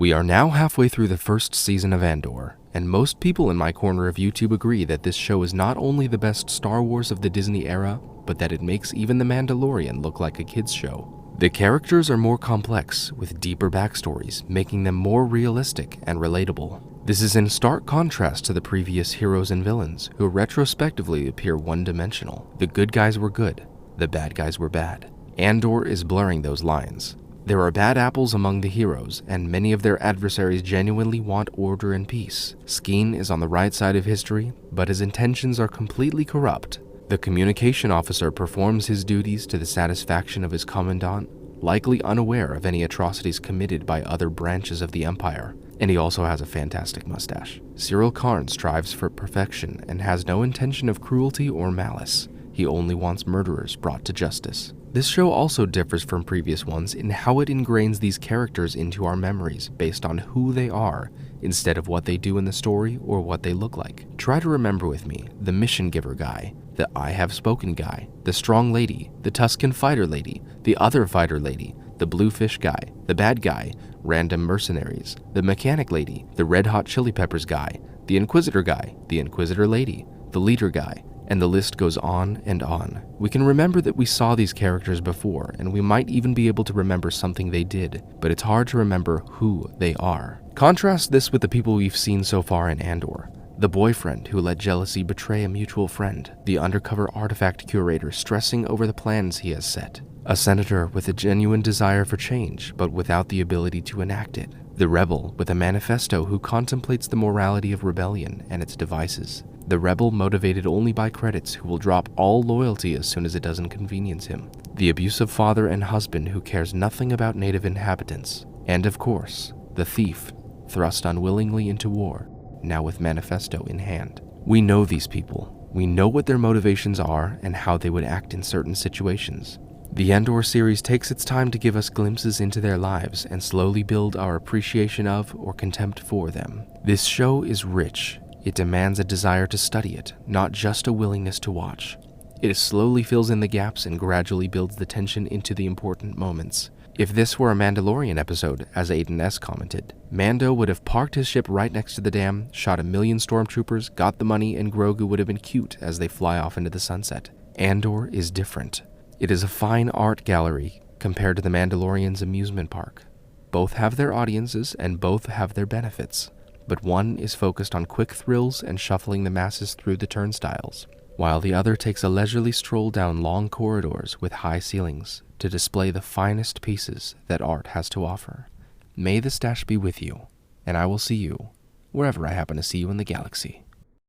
We are now halfway through the first season of ANDOR, and most people in my corner of YouTube agree that this show is not only the best Star Wars of the Disney era, but that it makes even The Mandalorian look like a kid's show. The characters are more complex, with deeper backstories, making them more realistic and relatable. This is in stark contrast to the previous heroes and villains, who retrospectively appear one-dimensional. The good guys were good, the bad guys were bad. ANDOR is blurring those lines. There are bad apples among the heroes, and many of their adversaries genuinely want order and peace. Skeen is on the right side of history, but his intentions are completely corrupt. The communication officer performs his duties to the satisfaction of his commandant, likely unaware of any atrocities committed by other branches of the Empire, and he also has a fantastic mustache. Cyril Karn strives for perfection and has no intention of cruelty or malice. He only wants murderers brought to justice. This show also differs from previous ones in how it ingrains these characters into our memories based on who they are, instead of what they do in the story or what they look like. Try to remember with me the mission giver guy, the I have spoken guy, the strong lady, the Tusken fighter lady, the other fighter lady, the blue fish guy, the bad guy, random mercenaries, the mechanic lady, the red hot chili peppers guy, the inquisitor guy, the inquisitor lady, the leader guy, and the list goes on and on. We can remember that we saw these characters before, and we might even be able to remember something they did, but it's hard to remember who they are. Contrast this with the people we've seen so far in ANDOR. The boyfriend who let jealousy betray a mutual friend, the undercover artifact curator stressing over the plans he has set, a senator with a genuine desire for change, but without the ability to enact it, the rebel with a manifesto who contemplates the morality of rebellion and its devices, the rebel motivated only by credits who will drop all loyalty as soon as it doesn't convenience him, the abusive father and husband who cares nothing about native inhabitants, and of course, the thief, thrust unwillingly into war, now with manifesto in hand. We know these people. We know what their motivations are and how they would act in certain situations. The ANDOR series takes its time to give us glimpses into their lives and slowly build our appreciation of or contempt for them. This show is rich. It demands a desire to study it, not just a willingness to watch. It slowly fills in the gaps and gradually builds the tension into the important moments. If this were a Mandalorian episode, as Aiden S. commented, Mando would have parked his ship right next to the dam, shot 1,000,000 stormtroopers, got the money, and Grogu would have been cute as they fly off into the sunset. ANDOR is different. It is a fine art gallery compared to the Mandalorian's amusement park. Both have their audiences and both have their benefits, but one is focused on quick thrills and shuffling the masses through the turnstiles, while the other takes a leisurely stroll down long corridors with high ceilings to display the finest pieces that art has to offer. May the stash be with you, and I will see you wherever I happen to see you in the galaxy.